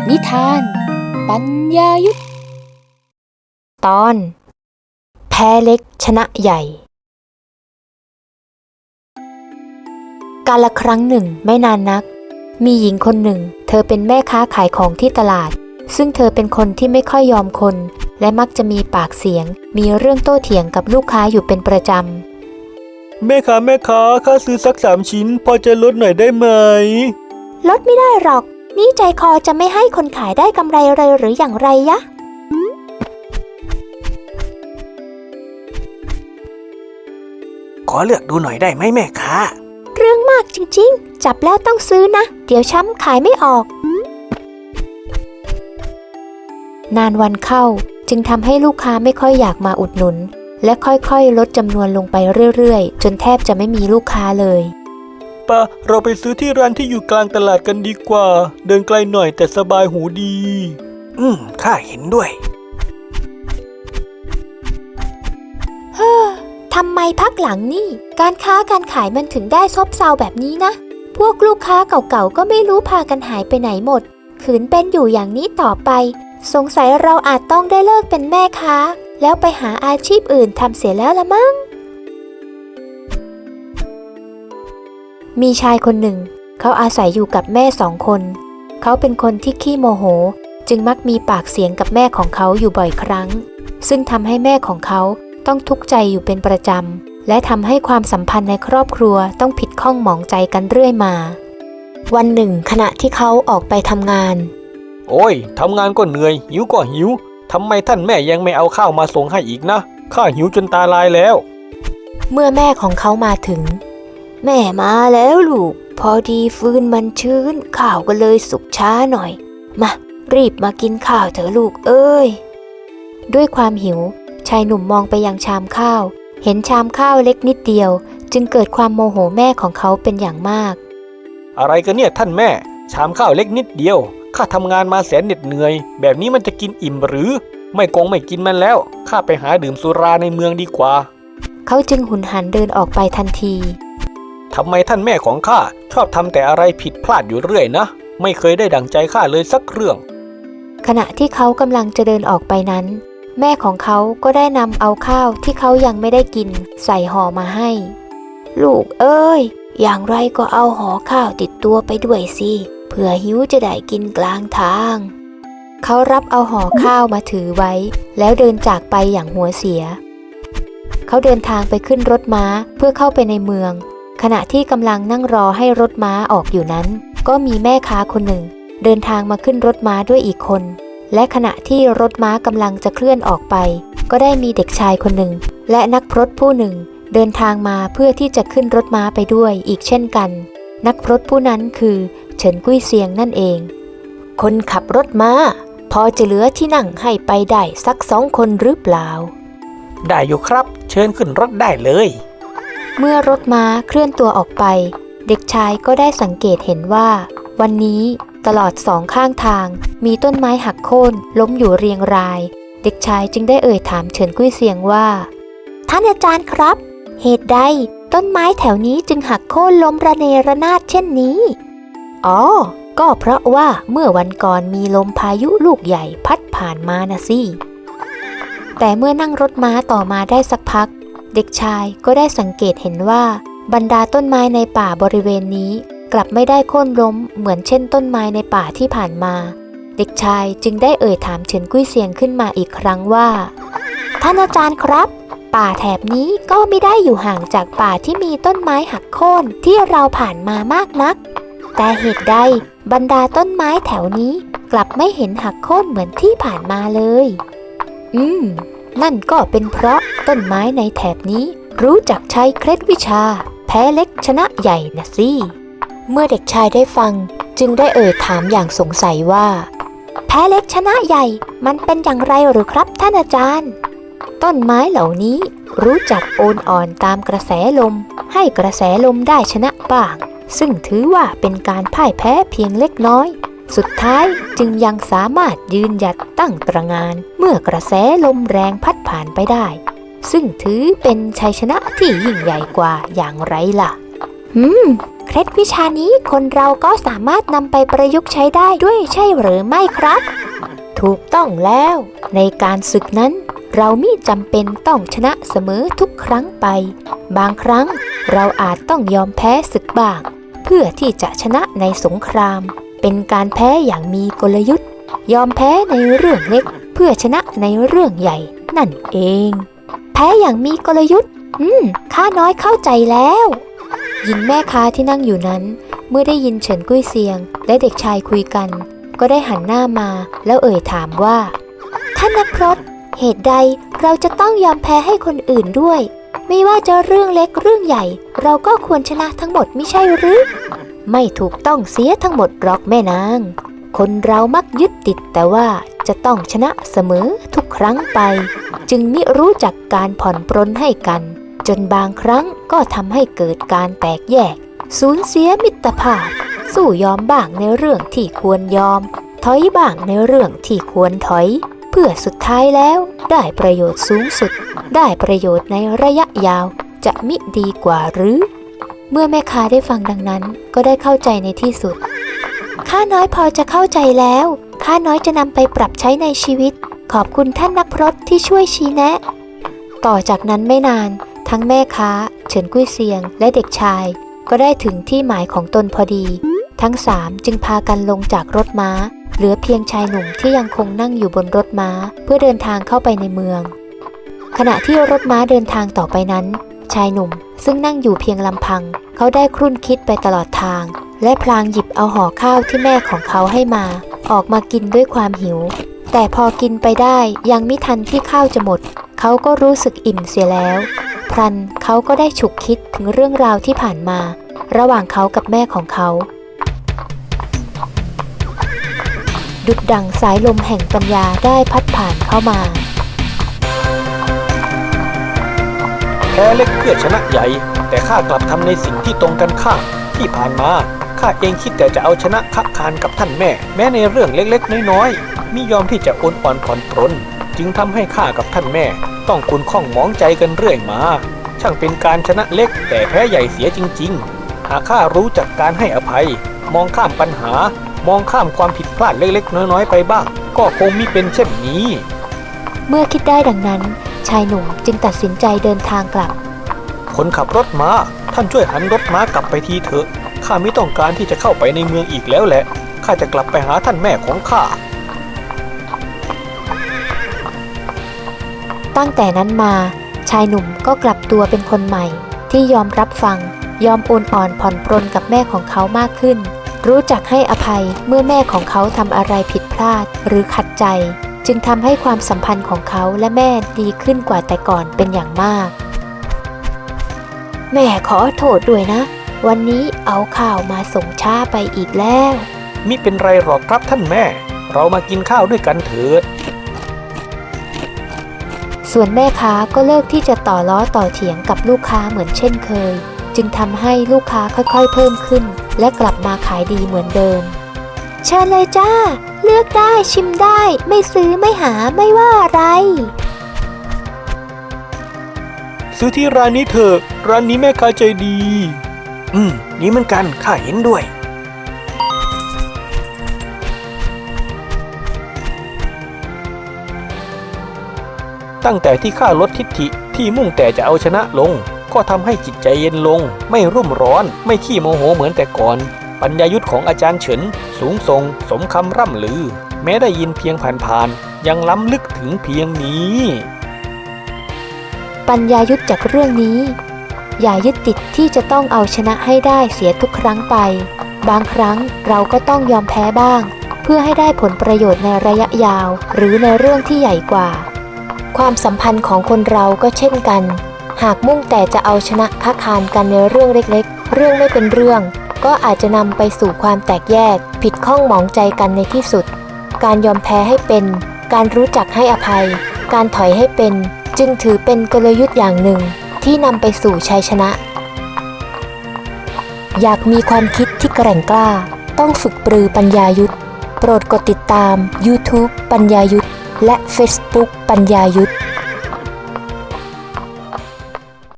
นิทานปัญญายุทธตอนแพ้เล็กชนะใหญ่กาลครั้งหนึ่งไม่นานนักมีหญิงคนหนึ่งเธอเป็นแม่ค้าขายของที่ตลาดซึ่งเธอเป็นคนที่ไม่ค่อยยอมคนและมักจะมีปากเสียงมีเรื่องโต้เถียงกับลูกค้าอยู่เป็นประจำแม่ค้าข้าซื้อสัก3 ชิ้นพอจะลดหน่อยได้ไหมลดไม่ได้หรอกนี่ใจคอจะไม่ให้คนขายได้กำไรเลยหรืออย่างไรยะขอเลือกดูหน่อยได้ไหมแม่ค้าเรื่องมากจริงๆจับแล้วต้องซื้อนะเดี๋ยวช้ำขายไม่ออกนานวันเข้าจึงทำให้ลูกค้าไม่ค่อยอยากมาอุดหนุนและค่อยๆลดจำนวนลงไปเรื่อยๆจนแทบจะไม่มีลูกค้าเลยป่ะเราไปซื้อที่ร้านที่อยู่กลางตลาดกันดีกว่าเดินไกลหน่อยแต่สบายหูดีข้าเห็นด้วยทำไมพักหลังนี่การค้าการขายมันถึงได้ซบเซาแบบนี้นะพวกลูกค้าเก่าๆก็ไม่รู้พากันหายไปไหนหมดขืนเป็นอยู่อย่างนี้ต่อไปสงสัยเราอาจต้องได้เลิกเป็นแม่ค้าแล้วไปหาอาชีพอื่นทำเสียแล้วละมั้งมีชายคนหนึ่งเขาอาศัยอยู่กับแม่2 คนเขาเป็นคนที่ขี้โมโหจึงมักมีปากเสียงกับแม่ของเขาอยู่บ่อยครั้งซึ่งทำให้แม่ของเขาต้องทุกข์ใจอยู่เป็นประจำและทำให้ความสัมพันธ์ในครอบครัวต้องผิดข้องหมองใจกันเรื่อยมาวันหนึ่งขณะที่เขาออกไปทำงานโอ้ยทำงานก็เหนื่อยหิวก็หิวทำไมท่านแม่ยังไม่เอาข้าวมาส่งให้อีกนะข้าหิวจนตาลายแล้วเมื่อแม่ของเขามาถึงแม่มาแล้วลูกพอดีฟืนมันชื้นข้าวก็เลยสุกช้าหน่อยมารีบมากินข้าวเถอะลูกเอ้ยด้วยความหิวชายหนุ่มมองไปยังชามข้าวเห็นชามข้าวเล็กนิดเดียวจึงเกิดความโมโหแม่ของเขาเป็นอย่างมากอะไรกันเนี่ยท่านแม่ชามข้าวเล็กนิดเดียวข้าทำงานมาแสนเหน็ดเหนื่อยแบบนี้มันจะกินอิ่มหรือไม่กินมันแล้วข้าไปหาดื่มสุราในเมืองดีกว่าเขาจึงหุนหันเดินออกไปทันทีทำไมท่านแม่ของข้าชอบทำแต่อะไรผิดพลาดอยู่เรื่อยนะไม่เคยได้ดั่งใจข้าเลยสักเรื่องขณะที่เขากำลังจะเดินออกไปนั้นแม่ของเขาก็ได้นำเอาข้าวที่เขายังไม่ได้กินใส่ห่อมาให้ลูกเอ้ยอย่างไรก็เอาห่อข้าวติดตัวไปด้วยสิเผื่อหิวจะได้กินกลางทางเขารับเอาห่อข้าวมาถือไว้แล้วเดินจากไปอย่างหัวเสียเขาเดินทางไปขึ้นรถม้าเพื่อเข้าไปในเมืองขณะที่กำลังนั่งรอให้รถม้าออกอยู่นั้นก็มีแม่ค้าคนหนึ่งเดินทางมาขึ้นรถม้าด้วยอีกคนและขณะที่รถม้ากำลังจะเคลื่อนออกไปก็ได้มีเด็กชายคนหนึ่งและนักพรตผู้หนึ่งเดินทางมาเพื่อที่จะขึ้นรถม้าไปด้วยอีกเช่นกันนักพรตผู้นั้นคือเฉินกุ้ยเซียงนั่นเองคนขับรถม้าพอจะเหลือที่นั่งให้ไปได้สัก2 คนหรือเปล่าได้อยู่ครับเชิญขึ้นรถได้เลยเมื่อรถม้าเคลื่อนตัวออกไปเด็กชายก็ได้สังเกตเห็นว่าวันนี้ตลอด2 ข้างทางมีต้นไม้หักโค่นล้มอยู่เรียงรายเด็กชายจึงได้เอ่ยถามเฉินกุ้ยเซียงว่าท่านอาจารย์ครับเหตุใดต้นไม้แถวนี้จึงหักโค่นล้มระเนระนาดเช่นนี้อ๋อก็เพราะว่าเมื่อวันก่อนมีลมพายุลูกใหญ่พัดผ่านมานะสิแต่เมื่อนั่งรถม้าต่อมาได้สักพักเด็กชายก็ได้สังเกตเห็นว่าบรรดาต้นไม้ในป่าบริเวณนี้กลับไม่ได้โค่นล้มเหมือนเช่นต้นไม้ในป่าที่ผ่านมาเด็กชายจึงได้เอ่ยถามเฉินกุ้ยเซียงขึ้นมาอีกครั้งว่าท่านอาจารย์ครับป่าแถบนี้ก็ไม่ได้อยู่ห่างจากป่าที่มีต้นไม้หักโค่นที่เราผ่านมามากนักแต่เหตุใดบรรดาต้นไม้แถวนี้กลับไม่เห็นหักโค่นเหมือนที่ผ่านมาเลยนั่นก็เป็นเพราะต้นไม้ในแถบนี้รู้จักใช้เคล็ดวิชาแพ้เล็กชนะใหญ่นะสิเมื่อเด็กชายได้ฟังจึงได้เอ่ยถามอย่างสงสัยว่าแพ้เล็กชนะใหญ่มันเป็นอย่างไรหรือครับท่านอาจารย์ต้นไม้เหล่านี้รู้จักโอนอ่อนตามกระแสลมให้กระแสลมได้ชนะบ้างซึ่งถือว่าเป็นการพ่ายแพ้เพียงเล็กน้อยสุดท้ายจึงยังสามารถยืนหยัดตั้งตระหง่านเมื่อกระแสลมแรงพัดผ่านไปได้ซึ่งถือเป็นชัยชนะที่ยิ่งใหญ่กว่าอย่างไรล่ะ เคล็ดวิชานี้คนเราก็สามารถนำไปประยุกต์ใช้ได้ด้วยใช่หรือไม่ครับถูกต้องแล้วในการศึกนั้นเรามิจำเป็นต้องชนะเสมอทุกครั้งไปบางครั้งเราอาจต้องยอมแพ้ศึกบ้างเพื่อที่จะชนะในสงครามเป็นการแพ้อย่างมีกลยุทธ์ยอมแพ้ในเรื่องเล็กเพื่อชนะในเรื่องใหญ่นั่นเองแพ้อย่างมีกลยุทธ์ข้าน้อยเข้าใจแล้วหญิงแม่ค้าที่นั่งอยู่นั้นเมื่อได้ยินเฉินกุ้ยเซียงและเด็กชายคุยกันก็ได้หันหน้ามาแล้วเอ่ยถามว่าท่านนักพรตเหตุใดเราจะต้องยอมแพ้ให้คนอื่นด้วยไม่ว่าจะเรื่องเล็กเรื่องใหญ่เราก็ควรชนะทั้งหมดไม่ใช่หรือไม่ถูกต้องเสียทั้งหมดหรอกแม่นางคนเรามักยึดติดแต่ว่าจะต้องชนะเสมอทุกครั้งไปจึงมิรู้จักการผ่อนปรนให้กันจนบางครั้งก็ทำให้เกิดการแตกแยกสูญเสียมิตรภาพสู้ยอมบ้างในเรื่องที่ควรยอมถอยบ้างในเรื่องที่ควรถอยเพื่อสุดท้ายแล้วได้ประโยชน์สูงสุดได้ประโยชน์ในระยะยาวจะมิดีกว่าหรือเมื่อแม่ค้าได้ฟังดังนั้นก็ได้เข้าใจในที่สุดข้าน้อยพอจะเข้าใจแล้วข้าน้อยจะนำไปปรับใช้ในชีวิตขอบคุณท่านนักพรตที่ช่วยชี้แนะต่อจากนั้นไม่นานทั้งแม่ค้าเฉินกุ้ยเซียงและเด็กชายก็ได้ถึงที่หมายของตนพอดีทั้งสามจึงพากันลงจากรถม้าเหลือเพียงชายหนุ่มที่ยังคงนั่งอยู่บนรถม้าเพื่อเดินทางเข้าไปในเมืองขณะที่รถม้าเดินทางต่อไปนั้นชายหนุ่มซึ่งนั่งอยู่เพียงลำพังเขาได้ครุ่นคิดไปตลอดทางและพลางหยิบเอาห่อข้าวที่แม่ของเขาให้มาออกมากินด้วยความหิวแต่พอกินไปได้ยังไม่ทันที่ข้าวจะหมดเขาก็รู้สึกอิ่มเสียแล้วพลันเขาก็ได้ฉุกคิดถึงเรื่องราวที่ผ่านมาระหว่างเขากับแม่ของเขาดุจดั่งสายลมแห่งปัญญาได้พัดผ่านเข้ามาแพ้เล็กเพื่อชนะใหญ่แต่ข้ากลับทำในสิ่งที่ตรงกันข้ามที่ผ่านมาข้าเองคิดแต่จะเอาชนะคับคานกับท่านแม่แม้ในเรื่องเล็กๆน้อยๆมิยอมที่จะโอนอ่อนผ่อนปรนจึงทำให้ข้ากับท่านแม่ต้องขุ่นข้องหมองใจกันเรื่อยมาช่างเป็นการชนะเล็กแต่แพ้ใหญ่เสียจริงๆหากข้ารู้จักการให้อภัยมองข้ามปัญหามองข้ามความผิดพลาดเล็กๆน้อยๆไปบ้างก็คงมิเป็นเช่นนี้เมื่อคิดได้ดังนั้นชายหนุ่มจึงตัดสินใจเดินทางกลับคนขับรถม้าท่านช่วยหันรถม้ากลับไปทีเถอะข้าไม่ต้องการที่จะเข้าไปในเมืองอีกแล้วแหละข้าจะกลับไปหาท่านแม่ของข้าตั้งแต่นั้นมาชายหนุ่มก็กลับตัวเป็นคนใหม่ที่ยอมรับฟังยอมโอนอ่อนผ่อนปรนกับแม่ของเขามากขึ้นรู้จักให้อภัยเมื่อแม่ของเขาทำอะไรผิดพลาดหรือขัดใจจึงทำให้ความสัมพันธ์ของเขาและแม่ดีขึ้นกว่าแต่ก่อนเป็นอย่างมากแม่ขอโทษด้วยนะวันนี้เอาข้าวมาส่งช้าไปอีกแล้วมิเป็นไรหรอกครับท่านแม่เรามากินข้าวด้วยกันเถิดส่วนแม่ค้าก็เลิกที่จะต่อล้อต่อเถียงกับลูกค้าเหมือนเช่นเคยจึงทำให้ลูกค้าค่อยๆเพิ่มขึ้นและกลับมาขายดีเหมือนเดิมเชิญเลยจ้าเลือกได้ชิมได้ไม่ซื้อไม่หาไม่ว่าอะไรซื้อที่ร้านนี้เถอะร้านนี้แม่ค้าใจดีนี่เหมือนกันข้าเห็นด้วยตั้งแต่ที่ข้าลดทิฐิที่มุ่งแต่จะเอาชนะลงก็ทำให้จิตใจเย็นลงไม่รุ่มร้อนไม่ขี้โมโหเหมือนแต่ก่อนปัญญายุทธของอาจารย์เฉินสูงส่งสมคำร่ำลือแม้ได้ยินเพียงผ่านๆยังล้ำลึกถึงเพียงนี้ปัญญายุทธจากเรื่องนี้อย่ายึดติดที่จะต้องเอาชนะให้ได้เสียทุกครั้งไปบางครั้งเราก็ต้องยอมแพ้บ้างเพื่อให้ได้ผลประโยชน์ในระยะยาวหรือในเรื่องที่ใหญ่กว่าความสัมพันธ์ของคนเราก็เช่นกันหากมุ่งแต่จะเอาชนะค้าคานกันในเรื่องเล็กๆเรื่องไม่เป็นเรื่องก็อาจจะนำไปสู่ความแตกแยกผิดข้องหมองใจกันในที่สุดการยอมแพ้ให้เป็นการรู้จักให้อภัยการถอยให้เป็นจึงถือเป็นกลยุทธ์อย่างหนึ่งที่นำไปสู่ชัยชนะอยากมีความคิดที่แกร่งกล้าต้องฝึกปรือปัญญายุทธโปรดกดติดตาม YouTube ปัญญายุทธและ Facebook ปัญญายุทธ